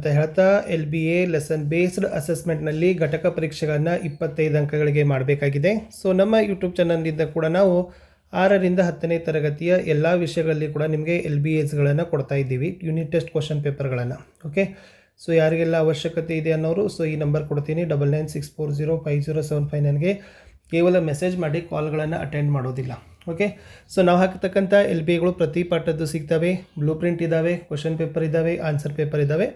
ಅಂತ ಹೇಳ್ತಾ LBA lesson based ಅಸೆಸ್ಮೆಂಟ್ನಲ್ಲಿ ಘಟಕ ಪರೀಕ್ಷೆಗಳನ್ನು 25 ಅಂಕಗಳಿಗೆ ಮಾಡಬೇಕಾಗಿದೆ. ಸೊ ನಮ್ಮ ಯೂಟ್ಯೂಬ್ ಚಾನಲ್ನಿಂದ ಕೂಡ ನಾವು 6ರಿಂದ 10ನೇ ತರಗತಿಯ ಎಲ್ಲ ವಿಷಯಗಳಲ್ಲಿ ಕೂಡ ನಿಮಗೆ LBAಸ್ಗಳನ್ನು ಕೊಡ್ತಾ ಇದ್ದೀವಿ, ಯೂನಿಟ್ ಟೆಸ್ಟ್ ಕ್ವಶನ್ ಪೇಪರ್ಗಳನ್ನು. ಓಕೆ, ಸೊ ಯಾರಿಗೆಲ್ಲ ಅವಶ್ಯಕತೆ ಇದೆ ಅನ್ನೋರು ಸೊ ಈ ನಂಬರ್ ಕೊಡ್ತೀನಿ 9964050759ಗೆ ಕೇವಲ ಮೆಸೇಜ್ ಮಾಡಿ, ಕಾಲ್ಗಳನ್ನು ಅಟೆಂಡ್ ಮಾಡೋದಿಲ್ಲ. ಓಕೆ, ಸೊ ನಾವು ಹಾಕತಕ್ಕಂಥ LBAಗಳು ಪ್ರತಿ ಪಾಠದ್ದು ಸಿಗ್ತವೆ. ಬ್ಲೂ ಪ್ರಿಂಟ್ ಇದ್ದಾವೆ, ಕ್ವಶನ್ ಪೇಪರ್ ಇದ್ದಾವೆ, ಆನ್ಸರ್ ಪೇಪರ್ ಇದ್ದಾವೆ.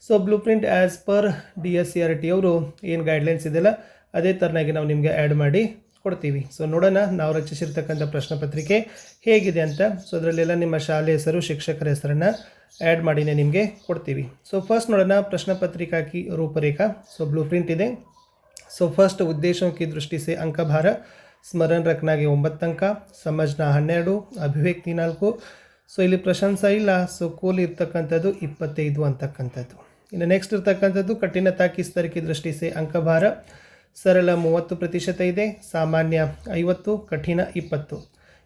So blue print as per DSCRT ಅವರು ಏನು ಗೈಡ್ಲೈನ್ಸ್ ಇದೆಯಲ್ಲ ಅದೇ ಥರನಾಗಿ ನಾವು ನಿಮಗೆ ಆ್ಯಡ್ ಮಾಡಿ ಕೊಡ್ತೀವಿ. ಸೊ ನೋಡೋಣ ನಾವು ರಚಿಸಿರ್ತಕ್ಕಂಥ ಪ್ರಶ್ನೆ ಪತ್ರಿಕೆ ಹೇಗಿದೆ ಅಂತ. ಸೊ ಅದರಲ್ಲೆಲ್ಲ ನಿಮ್ಮ ಶಾಲೆ ಹೆಸರು, ಶಿಕ್ಷಕರ ಹೆಸರನ್ನು ಆ್ಯಡ್ ಮಾಡಿನೇ ನಿಮಗೆ ಕೊಡ್ತೀವಿ. ಸೊ ಫಸ್ಟ್ ನೋಡೋಣ प्रश्न पत्रिका की रूपरेखा. सो ब्लू प्रिंट ಇದೆ. सो फर्स्ट उद्देश्यों की दृष्टि से अंक भार स्मरण रखना ಗೆ 9 अंक, समझना 12, अभिव्यक्ति 4. ಸೊ ಇಲ್ಲಿ ಪ್ರಶಂಸಾ ಇಲ್ಲ. ಸೊ ಕೂಲ್ ಇರ್ತಕ್ಕಂಥದ್ದು 25 ಅಂತಕ್ಕಂಥದ್ದು. ಇನ್ನು ನೆಕ್ಸ್ಟ್ ಇರ್ತಕ್ಕಂಥದ್ದು ಕಠಿಣತಾ ಕಿ ಸ್ತರ ಕಿ ದೃಷ್ಟಿ से अंक भार सरल 30% ಇದೆ, सामान्य 50, कठिन 20.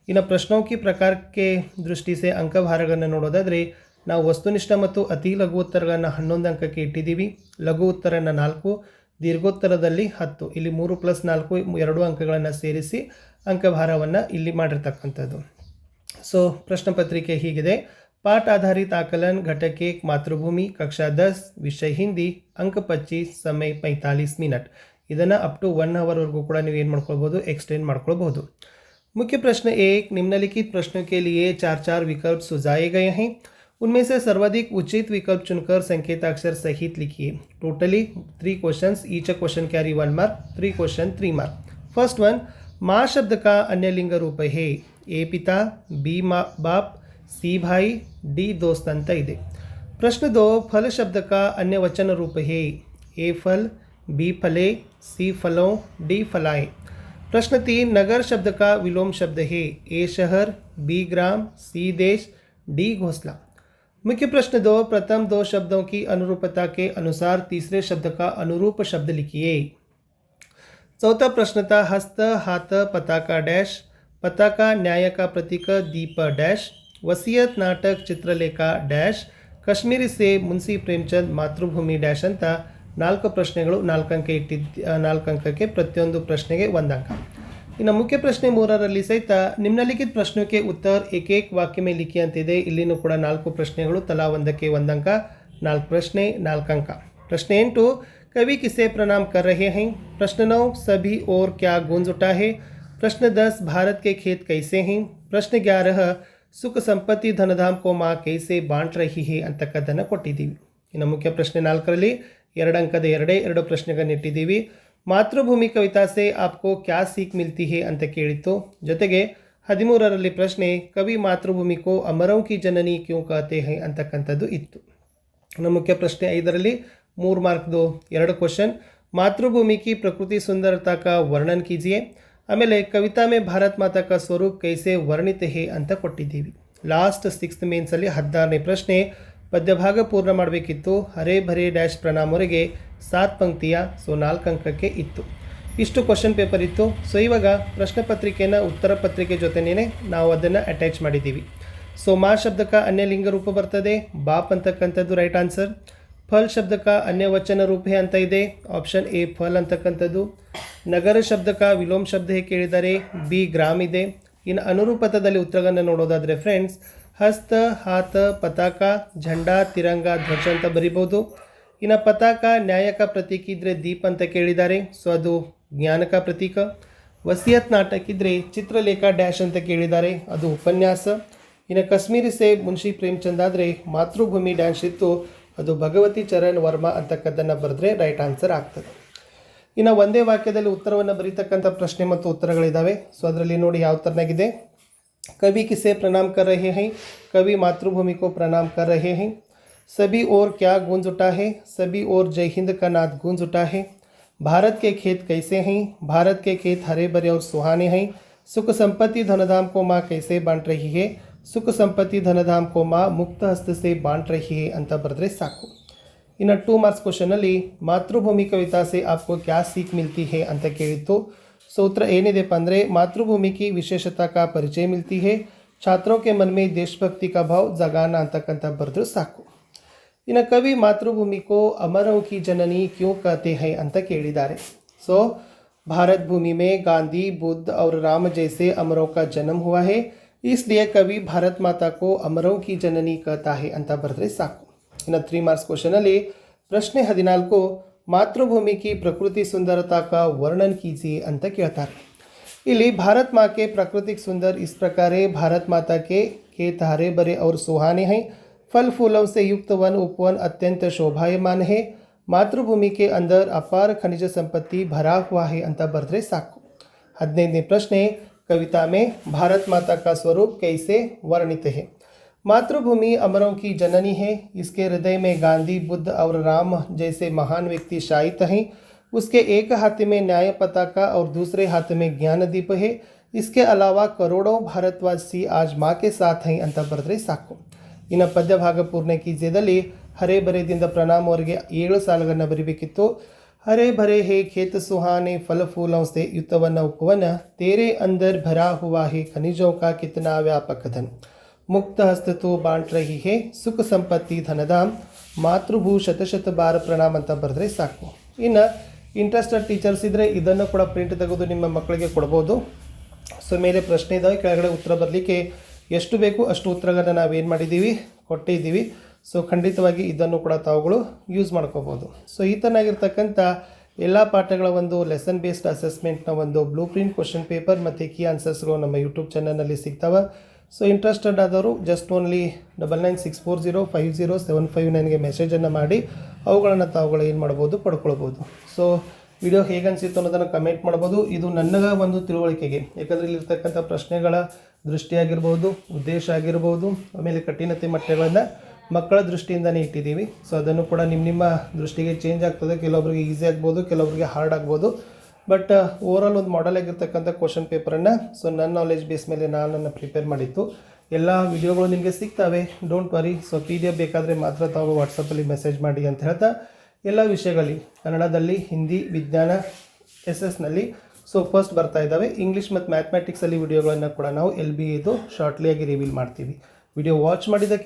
ಇನ್ನು ಪ್ರಶ್ನೋं की प्रकार के दृष्टि से अंक ಭಾರಗಳನ್ನು ನೋಡೋದಾದರೆ ನಾವು ವಸ್ತುನಿಷ್ಠ ಮತ್ತು ಅತಿ ಲಘು ಉತ್ತರಗಳನ್ನು 11 ಅಂಕಕ್ಕೆ ಇಟ್ಟಿದ್ದೀವಿ. ಲಘು ಉತ್ತರನ 4, ದೀರ್ಘೋತ್ತರದಲ್ಲಿ 10. ಇಲ್ಲಿ 3 + 4 2 ಅಂಕಗಳನ್ನು ಸೇರಿಸಿ ಅಂಕಭಾರವನ್ನು ಇಲ್ಲಿ ಮಾಡಿರ್ತಕ್ಕಂಥದ್ದು. ಸೊ ಪ್ರಶ್ನೆ ಪತ್ರಿಕೆ ಹೀಗಿದೆ. पाठ आधारित आकलन घटक 1 मातृभूमि कक्षा 10 विषय हिंदी अंक 25 समय 45 मिनट. ಇದನ್ನು ಅಪ್ ಟು 1 ಅವರ್ವರೆಗೂ ಕೂಡ ನೀವು ಏನು ಮಾಡ್ಕೊಳ್ಬೋದು, एक्सटेंड ಮಾಡ್ಕೊಳ್ಬಹುದು. मुख्य प्रश्न 1, निम्नलिखित प्रश्नों के लिए 4 विकल्प सुझाए गए हैं. उनमें से सर्वाधिक उचित विकल्प चुनकर संकेताक्षर सहित लिखिए. Totally 3 questions, each question carry 1 mark, 3 question 3 mark. First one, माँ शब्द का अन्य लिंग रूप है. ए पिता, बी बाप, सी भाई, डी दोस्त ಅಂತ ಇದೆ. प्रश्न 2, फल शब्द का अन्य वचन रूप है. ए फल, बी फले, सी फलों, डी फलाएं. प्रश्न 3, नगर शब्द का विलोम शब्द है. ए शहर, बी ग्राम, सी देश, डी घोंसला. मुख्य प्रश्न 2, प्रथम 2 शब्दों की अनुरूपता के अनुसार तीसरे शब्द का अनुरूप शब्द लिखिए. चौथा प्रश्न था, हस्त, हाथ, पताका डैश, पताका न्याय का प्रतीक, दीप डैश, वसीयत नाटक चित्रलेखा डैश, कश्मीरी से मुंशी प्रेमचंद मातृभूमि डैश ಅಂತ 4 ಪ್ರಶ್ನೆಗಳು 4 ಅಂಕಕ್ಕೆ ಪ್ರತಿಯೊಂದು ಪ್ರಶ್ನೆಗೆ 1 ಅಂಕ. ಇನ್ನು ಮುಖ್ಯ ಪ್ರಶ್ನೆ 3ರಲ್ಲಿ ಸಹಿತ ನಿಮ್ನಲಿಖಿತ ಪ್ರಶ್ನೆ ಕೆ ಉತ್ತರ एक एक वाक्य में लिखिए ಅಂತಿದೆ. ಇಲ್ಲಿನೂ ಕೂಡ 4 ಪ್ರಶ್ನೆಗಳು ತಲಾ ಒಂದಕ್ಕೆ 1 ಅಂಕ, 4 ಪ್ರಶ್ನೆ 4 ಅಂಕ. प्रश्न 8, कवि किसे प्रणाम कर रहे हैं. प्रश्न 9, सभी और क्या गूंज उठा है. प्रश्न 10, भारत के खेत कैसे हैं. प्रश्न 11, सुख संपत्ति धनधाम को माँ कैसे बांट रही है ಅಂತಕ್ಕದ್ದನ್ನು ಕೊಟ್ಟಿದ್ದೀವಿ. ಇನ್ನು ಮುಖ್ಯ ಪ್ರಶ್ನೆ 4ರಲ್ಲಿ 2 ಅಂಕದ 2 ಪ್ರಶ್ನೆಗಳನ್ನು ಇಟ್ಟಿದ್ದೀವಿ. ಮಾತೃಭೂಮಿ ಕವಿತಾ ಸೆ ಆಪ್ಕೋ ಕ್ಯಾ ಸೀಖ್ ಮಿಲ್ತಿ ಹೇ ಅಂತ ಕೇಳಿತ್ತು. ಜೊತೆಗೆ 13ರಲ್ಲಿ ಪ್ರಶ್ನೆ ಕವಿ ಮಾತೃಭೂಮಿ ಕೋ ಅಮರೌ ಕಿ ಜನನಿ ಕ್ಯೂ ಕಹತೆ ಹೈ ಅಂತಕ್ಕಂಥದ್ದು ಇತ್ತು. ಇನ್ನು ಮುಖ್ಯ ಪ್ರಶ್ನೆ 5ರಲ್ಲಿ 3 ಮಾರ್ಕ್ದು 2 ಕ್ವಶನ್, ಮಾತೃಭೂಮಿ ಕಿ ಪ್ರಕೃತಿ ಸುಂದರತಾ ಕಾ ವರ್ಣನ್ ಕೀಜಿಯೆ. ಆಮೇಲೆ ಕವಿತಾ ಮೇ ಭಾರತ್ ಮಾತಾ ಕಾ ಸ್ವರೂಪ್ ಕೈಸೆ ವರ್ಣಿತ ಹೇ ಅಂತ ಕೊಟ್ಟಿದ್ದೀವಿ. ಲಾಸ್ಟ್ 6th ಮೇನ್ಸಲ್ಲಿ 16ನೇ ಪ್ರಶ್ನೆ ಪದ್ಯಭಾಗ ಪೂರ್ಣ ಮಾಡಬೇಕಿತ್ತು. ಹರೇ ಭರೇ ಡ್ಯಾಶ್ ಪ್ರಣಾಮವರೆಗೆ 7 ಪಂಕ್ತಿಯ, ಸೊ 4 ಅಂಕಕ್ಕೆ ಇತ್ತು. ಇಷ್ಟು ಕ್ವಶನ್ ಪೇಪರ್ ಇತ್ತು. ಸೊ ಇವಾಗ ಪ್ರಶ್ನೆ ಪತ್ರಿಕೆನ ಉತ್ತರ ಪತ್ರಿಕೆ ಜೊತೆನೇ ನಾವು ಅದನ್ನು ಅಟ್ಯಾಚ್ ಮಾಡಿದ್ದೀವಿ. ಸೊ ಮಾ ಶಬ್ದಕ ಅನ್ಯ ಲಿಂಗ ರೂಪ ಬರ್ತದೆ, ಬಾಪ್ ಅಂತಕ್ಕಂಥದ್ದು ರೈಟ್ ಆನ್ಸರ್. ಫಲ್ ಶಬ್ದಕ ಅನ್ಯ ವಚನ ರೂಪ ಅಂತ ಇದೆ, ಆಪ್ಷನ್ ಎ ಫಲ್ ಅಂತಕ್ಕಂಥದ್ದು. ನಗರ ಶಬ್ದಕ ವಿಲೋಮ್ ಶಬ್ದ ಕೇಳಿದರೆ ಬಿ ಗ್ರಾಮ್ ಇದೆ. ಇನ್ನು ಅನುರೂಪತದಲ್ಲಿ ಉತ್ತರಗಳನ್ನು ನೋಡೋದಾದರೆ ಫ್ರೆಂಡ್ಸ್, ಹಸ್ತ, ಹಾತ, ಪತಾಕ, ಝಂಡಾ, ತಿರಂಗ, ಧ್ವಜ ಅಂತ ಬರಿಬೋದು. ಇನ್ನು ಪತಾಕ ನ್ಯಾಯಕ ಪ್ರತೀಕ ಇದ್ದರೆ ದೀಪ್ ಅಂತ ಕೇಳಿದ್ದಾರೆ, ಸೊ ಅದು ಜ್ಞಾನಕ ಪ್ರತೀಕ. ವಸಿಯತ್ ನಾಟಕ ಇದ್ದರೆ ಚಿತ್ರಲೇಖಾ ಡ್ಯಾಶ್ ಅಂತ ಕೇಳಿದ್ದಾರೆ, ಅದು ಉಪನ್ಯಾಸ. ಇನ್ನು ಕಾಶ್ಮೀರಿ ಸೇ ಮುನ್ಷಿ ಪ್ರೇಮಚಂದ್ ಆದರೆ ಮಾತೃಭೂಮಿ ಡ್ಯಾಶ್ ಇತ್ತು, ಅದು ಭಗವತಿ ಚರಣ್ ವರ್ಮಾ ಅಂತಕ್ಕದ್ದನ್ನು ಬರೆದ್ರೆ ರೈಟ್ ಆನ್ಸರ್ ಆಗ್ತದೆ. ಇನ್ನು ಒಂದೇ ವಾಕ್ಯದಲ್ಲಿ ಉತ್ತರವನ್ನು ಬರೀತಕ್ಕಂಥ ಪ್ರಶ್ನೆ ಮತ್ತು ಉತ್ತರಗಳಿದ್ದಾವೆ. ಸೊ ಅದರಲ್ಲಿ ನೋಡಿ ಯಾವ ಥರನಾಗಿದೆ. कवि किसे प्रणाम कर रहे हैं. कवि मातृभूमि को प्रणाम कर रहे हैं. सभी और क्या गूंज उठा है. सभी और जय हिंद का नाद गूंज उठा है. भारत के खेत कैसे हैं. भारत के खेत हरे भरे और सुहाने हैं. सुख संपत्ति धनधाम को माँ कैसे बांट रही है. सुख संपत्ति धनधाम को माँ मुक्त हस्त से बांट रही है ಅಂತ ಬರೆದ್ರೆ ಸಾಕು. ಇನ್ನು 2 ಮಾರ್ಕ್ಸ್ ಕ್ವಶನಲ್ಲಿ ಮಾತೃಭೂಮಿ ಕವಿತಾ से आपको क्या सीख मिलती है ಅಂತ ಕೇಳಿತ್ತು. सो उत्तर ಏನಿದೆಪ್ಪ ಅಂದರೆ मातृभूमि की विशेषता का परिचय मिलती है. छात्रों के मन में देशभक्ति का भाव जगाना ಅಂತಕ್ಕಂಥ ಬರೆದ್ರು ಸಾಕು. ಇನ್ನು ಕವಿ ಮಾತೃಭೂಮಿ ಕೋ ಅಮರೋं की जननी क्यों कहते हैं ಅಂತ ಕೇಳಿದ್ದಾರೆ. सो भारत भूमि में गांधी, बुद्ध और राम जैसे अमरों का जन्म हुआ है, इसलिए कवि भारत माता को अमरों की जननी कहता है ಅಂತ ಬರೆದ್ರೆ ಸಾಕು. ಇನ್ನು 3 ಮಾರ್ಕ್ಸ್ ಕ್ವಶನ್ ಅಲ್ಲಿ ಪ್ರಶ್ನೆ 14 मातृभूमि की प्रकृति सुंदरता का वर्णन कीजिए ಅಂತ ಕೇಳ್ತಾರೆ. ಇಲ್ಲಿ भारत माँ के प्राकृतिक सुंदर इस प्रकार है. भारत माता के खेत हरे भरे और सुहाने हैं. फल फूलों से युक्त वन उपवन अत्यंत शोभायमान है. मातृभूमि के अंदर अपार खनिज संपत्ति भरा हुआ है ಅಂತ ಬರೆದ್ರೆ ಸಾಕು. 15ನೇ ಪ್ರಶ್ನೆ कविता में भारत माता का स्वरूप कैसे वर्णित है. मातृभूमि अमरों की जननी है. इसके हृदय में गांधी, बुद्ध और राम जैसे महान व्यक्ति शायित हैं. उसके एक हाथ में न्याय पताका और दूसरे हाथ में ज्ञान दीप है. इसके अलावा करोड़ों भारतवासी आज माँ के साथ हैं ಅಂತ ಬರೆದ್ರೆ ಸಾಕು. ಇನ್ನು ಪದ್ಯ ಭಾಗ ಪೂರ್ಣ ಕೀಜಿಯದಲ್ಲಿ ಹರೇ ಬರೆದಿಂದ ಪ್ರಣಾಮ್ ಅವರಿಗೆ 7 ಸಾಲುಗಳನ್ನು ಬರೀಬೇಕಿತ್ತು. हरे भरे है खेत सुहाने फल फूलों से युतवन उपवन, तेरे अंदर भरा हुआ है खनिजों का कितना व्यापक धन, मुक्त हस्त तो बांट रही है सुख संपत्ति धनधाम, मातृभू ಶತಶತ ಬಾರ ಪ್ರಣಾಮ ಅಂತ ಬರೆದ್ರೆ ಸಾಕು. ಇನ್ನು ಇಂಟ್ರೆಸ್ಟೆಡ್ ಟೀಚರ್ಸ್ ಇದ್ದರೆ ಇದನ್ನು ಕೂಡ ಪ್ರಿಂಟ್ ತೆಗೆದು ನಿಮ್ಮ ಮಕ್ಕಳಿಗೆ ಕೊಡ್ಬೋದು. ಸೊ ಮೇಲೆ ಪ್ರಶ್ನೆ ಇದ್ದಾವೆ, ಕೆಳಗಡೆ ಉತ್ತರ ಬರಲಿಕ್ಕೆ ಎಷ್ಟು ಬೇಕು ಅಷ್ಟು ಉತ್ತರಗಳನ್ನು ನಾವೇನು ಮಾಡಿದ್ದೀವಿ ಕೊಟ್ಟಿದ್ದೀವಿ. ಸೊ ಖಂಡಿತವಾಗಿ ಇದನ್ನು ಕೂಡ ತಾವುಗಳು ಯೂಸ್ ಮಾಡ್ಕೋಬೋದು. ಸೊ ಈ ಥರನಾಗಿರ್ತಕ್ಕಂಥ ಎಲ್ಲ ಪಾಠಗಳ ಒಂದು ಲೆಸನ್ ಬೇಸ್ಡ್ ಅಸೆಸ್ಮೆಂಟ್ನ ಒಂದು ಬ್ಲೂ ಪ್ರಿಂಟ್ ಕ್ವಶನ್ ಪೇಪರ್ ಮತ್ತು ಕೀ ಆನ್ಸರ್ಸ್ಗಳು ನಮ್ಮ ಯೂಟ್ಯೂಬ್ ಚಾನಲ್ನಲ್ಲಿ ಸಿಗ್ತಾವೆ. ಸೊ ಇಂಟ್ರೆಸ್ಟೆಡ್ ಆದವರು ಜಸ್ಟ್ ಓನ್ಲಿ 9964050759ಗೆ ಮೆಸೇಜನ್ನು ಮಾಡಿ ಅವುಗಳನ್ನು ತಾವುಗಳು ಏನು ಮಾಡ್ಬೋದು ಪಡ್ಕೊಳ್ಬೋದು. ಸೊ ವಿಡಿಯೋ ಹೇಗೆ ಅನಿಸಿತ್ತು ಅನ್ನೋದನ್ನು ಕಮೆಂಟ್ ಮಾಡ್ಬೋದು. ಇದು ನನ್ನ ಒಂದು ತಿಳುವಳಿಕೆಗೆ, ಯಾಕಂದರೆ ಇಲ್ಲಿರ್ತಕ್ಕಂಥ ಪ್ರಶ್ನೆಗಳ ದೃಷ್ಟಿಯಾಗಿರ್ಬೋದು, ಉದ್ದೇಶ ಆಗಿರ್ಬೋದು, ಆಮೇಲೆ ಕಠಿಣತೆ ಮಟ್ಟಗಳನ್ನು ಮಕ್ಕಳ ದೃಷ್ಟಿಯಿಂದನೇ ಇಟ್ಟಿದ್ದೀವಿ. ಸೊ ಅದನ್ನು ಕೂಡ ನಿಮ್ಮ ದೃಷ್ಟಿಗೆ ಚೇಂಜ್ ಆಗ್ತದೆ. ಕೆಲವೊಬ್ಬರಿಗೆ ಈಸಿ ಆಗ್ಬೋದು, ಕೆಲವೊಬ್ಬರಿಗೆ ಹಾರ್ಡ್ ಆಗ್ಬೋದು. ಬಟ್ ಓವರಾಲ್ ಒಂದು ಮಾಡೆಲ್ ಆಗಿರ್ತಕ್ಕಂಥ ಕ್ವಶನ್ ಪೇಪರನ್ನು ಸೊ ನನ್ನ ನಾಲೆಜ್ ಬೇಸ್ ಮೇಲೆ ನಾನು ಪ್ರಿಪೇರ್ ಮಾಡಿತ್ತು. ಎಲ್ಲ ವಿಡಿಯೋಗಳು ನಿಮಗೆ ಸಿಗ್ತವೆ, ಡೋಂಟ್ ವರಿ. ಸೊ PDF ಬೇಕಾದರೆ ಮಾತ್ರ ತಾವು ವಾಟ್ಸಪ್ಪಲ್ಲಿ ಮೆಸೇಜ್ ಮಾಡಿ ಅಂತ ಹೇಳ್ತಾ ಎಲ್ಲ ವಿಷಯಗಳಲ್ಲಿ ಕನ್ನಡದಲ್ಲಿ, ಹಿಂದಿ, ವಿಜ್ಞಾನ, SS ಸೊ ಫಸ್ಟ್ ಬರ್ತಾ ಇದ್ದಾವೆ. ಇಂಗ್ಲೀಷ್ ಮತ್ತು ಮ್ಯಾಥಮೆಟಿಕ್ಸಲ್ಲಿ ವಿಡಿಯೋಗಳನ್ನು ಕೂಡ ನಾವು LBAದು ಶಾರ್ಟ್ಲಿ ಆಗಿ ರಿವೀಲ್ ಮಾಡ್ತೀವಿ. ವಿಡಿಯೋ ವಾಚ್ ಮಾಡಿದ್ದಕ್ಕೆ